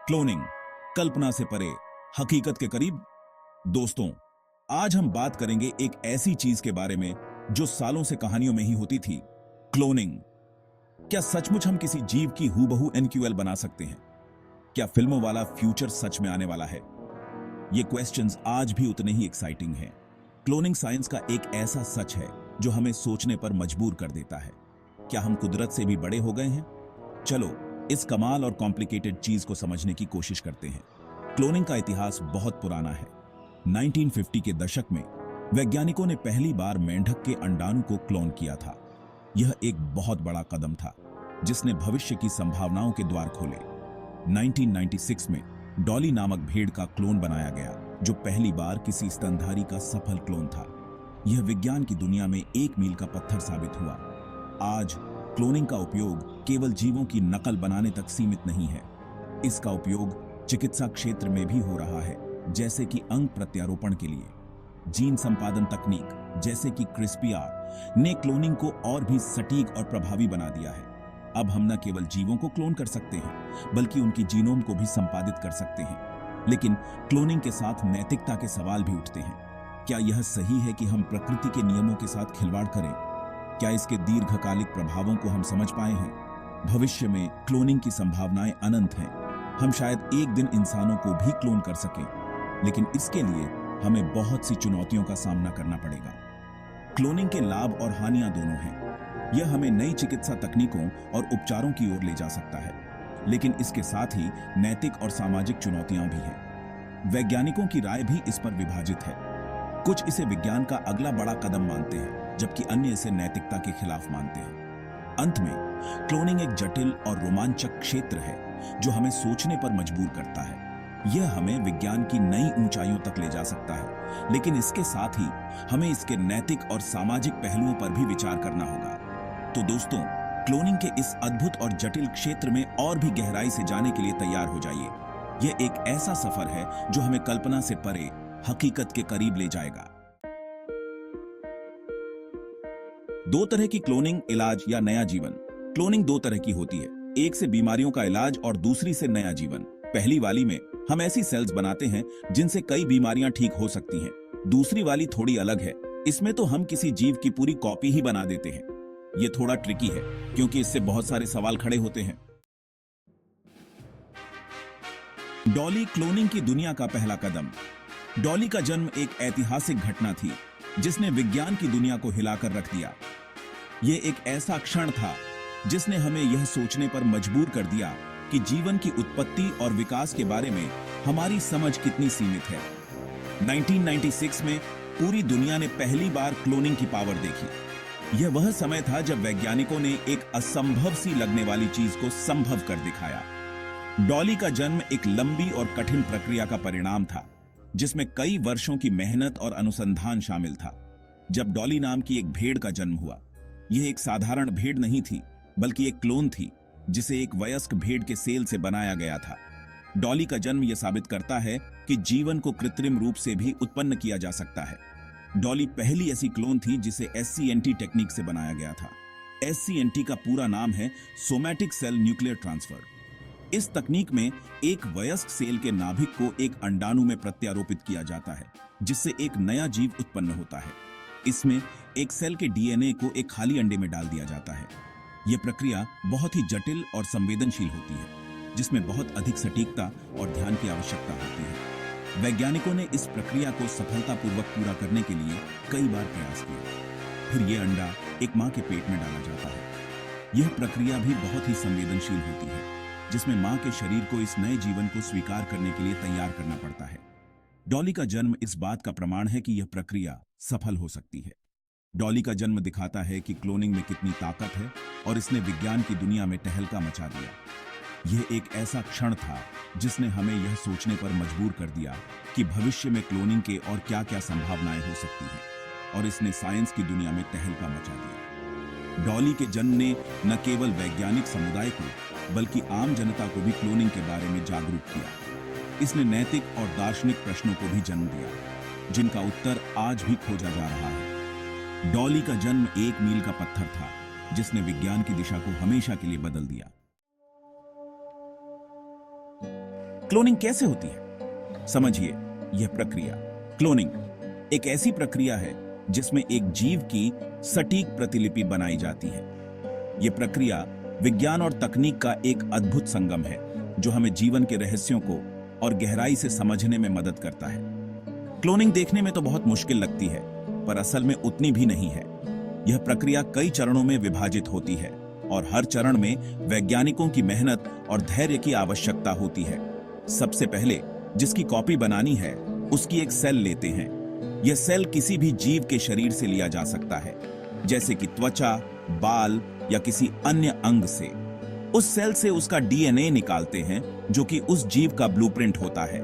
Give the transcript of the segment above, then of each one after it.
Cloning, कल्पना से परे, हकीकत के करीब। दोस्तों, आज हम बात करेंगे एक ऐसी चीज के बारे में जो सालों से कहानियों में ही होती थी, क्लोनिंग। क्या सचमुच हम किसी जीव की हूबहू एनक्यूएल बना सकते हैं? क्या फिल्मों वाला फ्यूचर सच में आने वाला है? ये क्वेश्चंस आज भी उतने ही एक्साइटिंग हैं। क्लोनिंग साइंस का एक ऐसा सच है जो हमें सोचने पर मजबूर कर देता है। क्या हम कुदरत से भी बड़े हो गए हैं? चलो इस कमाल और कॉम्प्लिकेटेड चीज को समझने की कोशिश करते हैं। क्लोनिंग का इतिहास बहुत पुराना है। 1950 के दशक में वैज्ञानिकों ने पहली बार मेंढक के अंडाणु को क्लोन किया था। यह एक बहुत बड़ा कदम था जिसने भविष्य की संभावनाओं के द्वार खोले। 1996 में डॉली नामक भेड़ का क्लोन बनाया गया, जो पहली बार किसी स्तनधारी का सफल क्लोन था। यह विज्ञान की दुनिया में एक मील का पत्थर साबित हुआ। आज क्लोनिंग का उपयोग केवल जीवों की नकल बनाने तक सीमित नहीं है। इसका उपयोग चिकित्सा क्षेत्र में भी हो रहा है, जैसे कि अंग प्रत्यारोपण के लिए। जीन संपादन तकनीक जैसे कि क्रिस्पीआर ने क्लोनिंग को और भी सटीक और प्रभावी बना दिया है। अब हम न केवल जीवों को क्लोन कर सकते हैं, बल्कि उनकी जीनोम को भी संपादित कर सकते हैं। लेकिन क्लोनिंग के साथ नैतिकता के सवाल भी उठते हैं। क्या यह सही है कि हम प्रकृति के नियमों के साथ खिलवाड़ करें? क्या इसके दीर्घकालिक प्रभावों को हम समझ पाए हैं? भविष्य में क्लोनिंग की संभावनाएं अनंत हैं। हम शायद एक दिन इंसानों को भी क्लोन कर सकें, लेकिन इसके लिए हमें बहुत सी चुनौतियों का सामना करना पड़ेगा। क्लोनिंग के लाभ और हानियां दोनों हैं। यह हमें नई चिकित्सा तकनीकों और उपचारों की ओर ले जा सकता है, लेकिन इसके साथ ही नैतिक और सामाजिक चुनौतियां भी हैं। वैज्ञानिकों की राय भी इस पर विभाजित है। कुछ इसे विज्ञान का अगला बड़ा कदम मानते हैं, जबकि अन्य इसे नैतिकता के खिलाफ मानते हैं। अंत में क्लोनिंग एक जटिल और रोमांचक क्षेत्र है जो हमें सोचने पर मजबूर करता है। यह हमें विज्ञान की नई ऊंचाइयों तक ले जा सकता है, लेकिन इसके साथ ही हमें इसके नैतिक और सामाजिक पहलुओं पर भी विचार करना होगा। तो दोस्तों, क्लोनिंग के इस अद्भुत और जटिल क्षेत्र में और भी गहराई से जाने के लिए तैयार हो जाइए। यह एक ऐसा सफर है जो हमें कल्पना से परे, हकीकत के करीब ले जाएगा। दो तरह की क्लोनिंग, इलाज या नया जीवन। क्लोनिंग दो तरह की होती है, एक से बीमारियों का इलाज और दूसरी से नया जीवन। पहली वाली में हम ऐसी सेल्स बनाते हैं जिनसे कई बीमारियां ठीक हो सकती हैं। दूसरी वाली थोड़ी अलग है। इसमें तो हम किसी जीव की पूरी कॉपी ही बना देते हैं। यह थोड़ा ट्रिकी है क्योंकि इससे बहुत सारे सवाल खड़े होते हैं। डॉली, क्लोनिंग की दुनिया का पहला कदम। डॉली का जन्म एक ऐतिहासिक घटना थी जिसने विज्ञान की दुनिया को हिलाकर रख दिया। यह एक ऐसा क्षण था जिसने हमें यह सोचने पर मजबूर कर दिया कि जीवन की उत्पत्ति और विकास के बारे में हमारी समझ कितनी सीमित है। 1996 में पूरी दुनिया ने पहली बार क्लोनिंग की पावर देखी। यह वह समय था जब वैज्ञानिकों ने एक असंभव सी लगने वाली चीज को संभव कर दिखाया। डॉली का जन्म एक लंबी और कठिन प्रक्रिया का परिणाम था, जिसमें कई वर्षों की मेहनत और अनुसंधान शामिल था। जब डॉली नाम की एक भेड़ का जन्म हुआ, यह एक साधारण भेड़ नहीं थी, बल्कि एक क्लोन थी जिसे एक वयस्क भेड़ के सेल से बनाया गया था। डॉली का जन्म यह साबित करता है कि जीवन को कृत्रिम रूप से भी उत्पन्न किया जा सकता है। डॉली पहली ऐसी क्लोन थी जिसे SCNT टेक्निक से बनाया गया था। SCNT का पूरा नाम है सोमैटिक सेल न्यूक्लियर ट्रांसफर। इस तकनीक में एक वयस्क सेल के नाभिक को एक अंडाणु में प्रत्यारोपित किया जाता है, जिससे एक नया जीव उत्पन्न होता है। इसमें एक सेल के DNA को एक खाली अंडे में डाल दिया जाता है। यह प्रक्रिया बहुत ही जटिल और संवेदनशील होती है, जिसमें बहुत अधिक सटीकता और ध्यान की आवश्यकता होती है। वैज्ञानिकों ने इस प्रक्रिया को सफलतापूर्वक पूरा करने के लिए कई बार प्रयास किया। फिर यह अंडा एक मां के पेट में डाला जाता है। यह प्रक्रिया भी बहुत ही संवेदनशील होती है, जिसमें मां के शरीर को इस नए जीवन को स्वीकार करने के लिए तैयार करना पड़ता है। डॉली का जन्म इस बात का प्रमाण है कि यह प्रक्रिया सफल हो सकती है। डॉली का जन्म दिखाता है कि क्लोनिंग में कितनी ताकत है और इसने विज्ञान की दुनिया में तहलका मचा दिया। यह एक ऐसा क्षण था जिसने हमें यह सोचने पर मजबूर कर दिया कि भविष्य में क्लोनिंग के और क्या-क्या संभावनाएं हो सकती हैं, और इसने साइंस की दुनिया में तहलका मचा दिया। डॉली के जन्म ने न केवल वैज्ञानिक समुदाय को, बल्कि आम जनता को भी क्लोनिंग के बारे में जागरूक किया। इसने नैतिक और दार्शनिक प्रश्नों को भी जन्म दिया, जिनका उत्तर आज भी खोजा जा रहा है। डॉली का जन्म एक मील का पत्थर था जिसने विज्ञान की दिशा को हमेशा के लिए बदल दिया। क्लोनिंग कैसे होती है? समझिए यह प्रक्रिया। क्लोनिंग एक ऐसी प्रक्रिया है जिसमें एक जीव की सटीक प्रतिलिपि बनाई जाती है। यह प्रक्रिया विज्ञान और तकनीक का एक अद्भुत संगम है जो हमें जीवन के रहस्यों को और गहराई से समझने में मदद करता है। क्लोनिंग देखने में तो बहुत मुश्किल लगती है, पर असल में उतनी भी नहीं है। यह प्रक्रिया कई चरणों में विभाजित होती है और हर चरण में वैज्ञानिकों की मेहनत और धैर्य की आवश्यकता होती है। सबसे पहले जिसकी कॉपी बनानी है उसकी एक सेल लेते हैं। यह सेल किसी भी जीव के शरीर से लिया जा सकता है, जैसे कि त्वचा, बाल या किसी अन्य अंग से। उस सेल से उसका डीएनए निकालते हैं जो कि उस जीव का ब्लूप्रिंट होता है।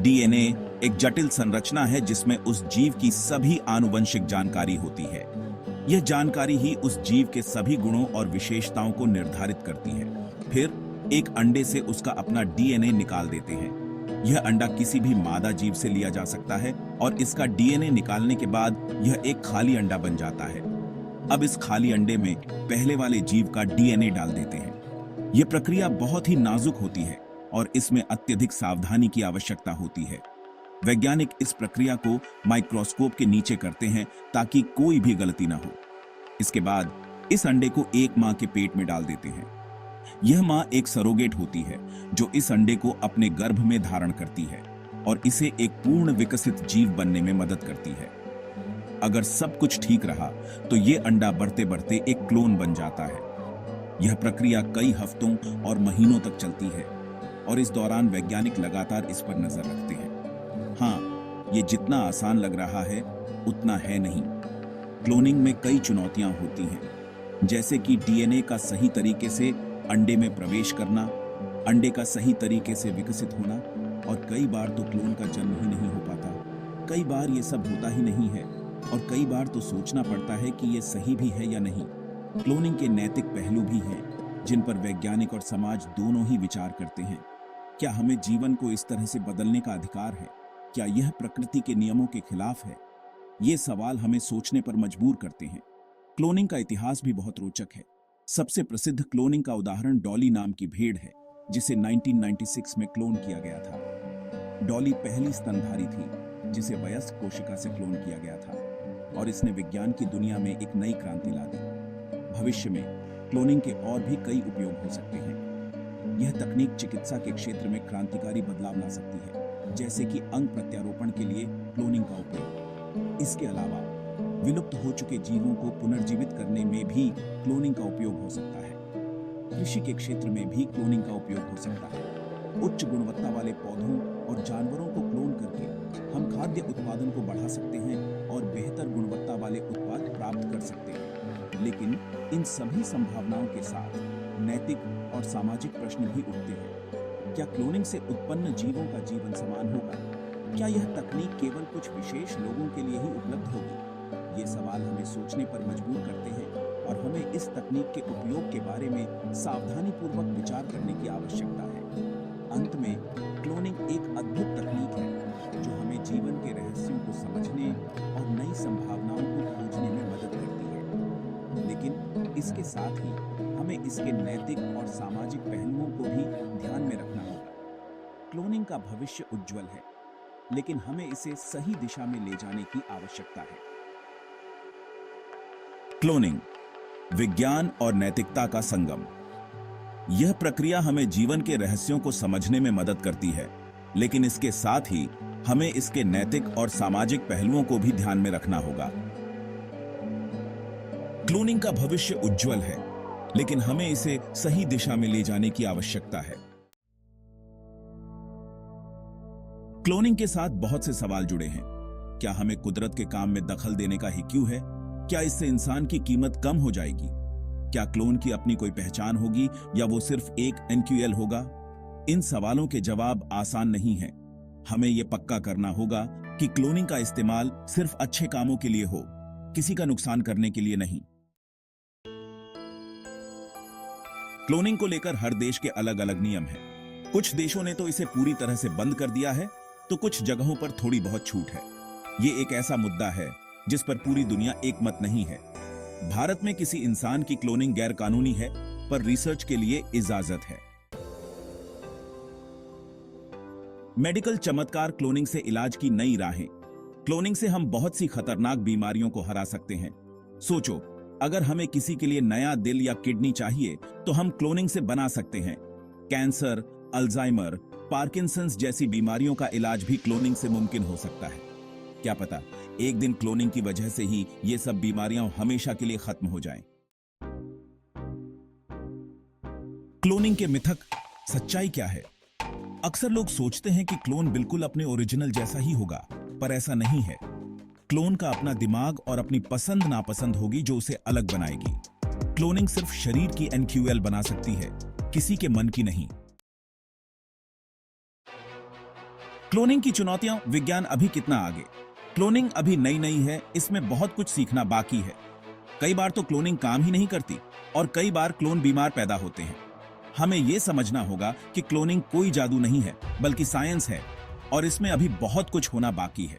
डीएनए एक जटिल संरचना है जिसमें उस जीव की सभी आनुवंशिक जानकारी होती है। यह जानकारी ही उस जीव के सभी गुणों और विशेषताओं को निर्धारित करती है। फिर एक अंडे से उसका अपना डीएनए निकाल देते हैं। यह अंडा किसी भी मादा जीव से लिया जा सकता है और इसका डीएनए निकालने के बाद यह एक खाली अंडा बन जाता है। अब इस खाली अंडे में पहले वाले जीव का डीएनए डाल देते हैं। यह प्रक्रिया बहुत ही नाजुक होती है और इसमें अत्यधिक सावधानी की आवश्यकता होती है। वैज्ञानिक इस प्रक्रिया को माइक्रोस्कोप के नीचे करते हैं ताकि कोई भी गलती ना हो। इसके बाद इस अंडे को एक मां के पेट में डाल देते हैं। यह मां एक सरोगेट होती है जो इस अंडे को अपने गर्भ में धारण करती है और इसे एक पूर्ण विकसित जीव बनने में मदद करती है। अगर सब कुछ ठीक रहा तो यह अंडा बढ़ते बढ़ते एक क्लोन बन जाता है। यह प्रक्रिया कई हफ्तों और महीनों तक चलती है और इस दौरान वैज्ञानिक लगातार इस पर नजर रखते हैं। हाँ, ये जितना आसान लग रहा है उतना है नहीं। क्लोनिंग में कई चुनौतियां होती हैं, जैसे कि डीएनए का सही तरीके से अंडे में प्रवेश करना, अंडे का सही तरीके से विकसित होना, और कई बार तो क्लोन का जन्म ही नहीं हो पाता। कई बार ये सब होता ही नहीं है और कई बार तो सोचना पड़ता है कि ये सही भी है या नहीं। क्लोनिंग के नैतिक पहलू भी हैं जिन पर वैज्ञानिक और समाज दोनों ही विचार करते हैं। क्या हमें जीवन को इस तरह से बदलने का अधिकार है? क्या यह प्रकृति के नियमों के खिलाफ है? ये सवाल हमें सोचने पर मजबूर करते हैं। क्लोनिंग का इतिहास भी बहुत रोचक है। सबसे प्रसिद्ध क्लोनिंग का उदाहरण डॉली नाम की भेड़ है, जिसे 1996 में क्लोन किया गया था। डॉली पहली स्तनधारी थी जिसे वयस्क कोशिका से क्लोन किया गया था और इसने विज्ञान की दुनिया में एक नई क्रांति ला दी। भविष्य में क्लोनिंग के और भी कई उपयोग हो सकते हैं। यह तकनीक चिकित्सा के क्षेत्र में क्रांतिकारी बदलाव ला सकती है, जैसे कि अंग प्रत्यारोपण के लिए क्लोनिंग का उपयोग। इसके अलावा विलुप्त हो चुके जीवों को पुनर्जीवित करने में भी क्लोनिंग का उपयोग हो सकता है। कृषि के क्षेत्र में भी क्लोनिंग का उपयोग हो सकता है। उच्च गुणवत्ता वाले पौधों और जानवरों को क्लोन करके हम खाद्य उत्पादन को बढ़ा सकते हैं और बेहतर गुणवत्ता वाले उत्पाद प्राप्त कर सकते हैं। लेकिन इन सभी संभावनाओं के साथ नैतिक और सामाजिक प्रश्न भी उठते हैं। क्या क्लोनिंग से उत्पन्न जीवों का जीवन समान होगा? क्या यह तकनीक केवल कुछ विशेष लोगों के लिए ही उपलब्ध होगी? ये सवाल हमें सोचने पर मजबूर करते हैं और हमें इस तकनीक के उपयोग के बारे में सावधानीपूर्वक विचार करने की आवश्यकता है। अंत में क्लोनिंग एक अद्भुत तकनीक है जो हमें जीवन के रहस्यों को समझने और नई संभावनाओं को खोजने में मदद करती है। लेकिन इसके साथ ही हमें इसके नैतिक और सामाजिक पहलुओं को भी ध्यान में रखना होगा। क्लोनिंग का भविष्य उज्जवल है, लेकिन हमें इसे सही दिशा में ले जाने की आवश्यकता है। क्लोनिंग, विज्ञान और नैतिकता का संगम। यह प्रक्रिया हमें जीवन के रहस्यों को समझने में मदद करती है, लेकिन इसके साथ ही हमें इसके नैतिक और सामाजिक पहलुओं को भी ध्यान में रखना होगा। क्लोनिंग का भविष्य उज्जवल है, लेकिन हमें इसे सही दिशा में ले जाने की आवश्यकता है। क्लोनिंग के साथ बहुत से सवाल जुड़े हैं। क्या हमें कुदरत के काम में दखल देने का ही क्यों है? क्या इससे इंसान की कीमत कम हो जाएगी? क्या क्लोन की अपनी कोई पहचान होगी या वो सिर्फ एक एनक्यूएल होगा? इन सवालों के जवाब आसान नहीं है। हमें यह पक्का करना होगा कि क्लोनिंग का इस्तेमाल सिर्फ अच्छे कामों के लिए हो, किसी का नुकसान करने के लिए नहीं। क्लोनिंग को लेकर हर देश के अलग अलग नियम हैं। कुछ देशों ने तो इसे पूरी तरह से बंद कर दिया है, तो कुछ जगहों पर थोड़ी बहुत छूट है। ये एक ऐसा मुद्दा है जिस पर पूरी दुनिया एक मत नहीं है। भारत में किसी इंसान की क्लोनिंग गैर कानूनी है, पर रिसर्च के लिए इजाजत है। मेडिकल चमत्कार क्लोनिंग से इलाज की नई राहें। क्लोनिंग से हम बहुत सी खतरनाक बीमारियों को हरा सकते हैं। सोचो, अगर हमें किसी के लिए नया दिल या किडनी चाहिए तो हम क्लोनिंग से बना सकते हैं। कैंसर, अल्जाइमर, पार्किंसंस जैसी बीमारियों का इलाज भी क्लोनिंग से मुमकिन हो सकता है। क्या पता एक दिन क्लोनिंग की वजह से ही ये सब बीमारियां हमेशा के लिए खत्म हो जाएं। क्लोनिंग के मिथक, सच्चाई क्या है? अक्सर लोग सोचते हैं कि क्लोन बिल्कुल अपने ओरिजिनल जैसा ही होगा, पर ऐसा नहीं है। क्लोन का अपना दिमाग और अपनी पसंद नापसंद होगी जो उसे अलग बनाएगी। क्लोनिंग सिर्फ शरीर की एनक्यूएल बना सकती है, किसी के मन की नहीं। क्लोनिंग की चुनौतियां, विज्ञान अभी कितना आगे? क्लोनिंग अभी नई नई है, इसमें बहुत कुछ सीखना बाकी है। कई बार तो क्लोनिंग काम ही नहीं करती और कई बार क्लोन बीमार पैदा होते हैं। हमें यह समझना होगा कि क्लोनिंग कोई जादू नहीं है, बल्कि साइंस है और इसमें अभी बहुत कुछ होना बाकी है।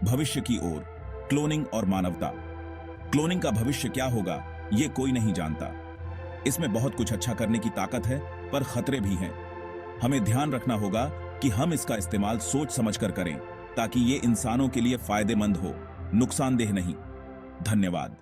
भविष्य की ओर, क्लोनिंग और मानवता। क्लोनिंग का भविष्य क्या होगा, यह कोई नहीं जानता। इसमें बहुत कुछ अच्छा करने की ताकत है, पर खतरे भी हैं। हमें ध्यान रखना होगा कि हम इसका इस्तेमाल सोच समझकर करें, ताकि ये इंसानों के लिए फायदेमंद हो, नुकसानदेह नहीं। धन्यवाद।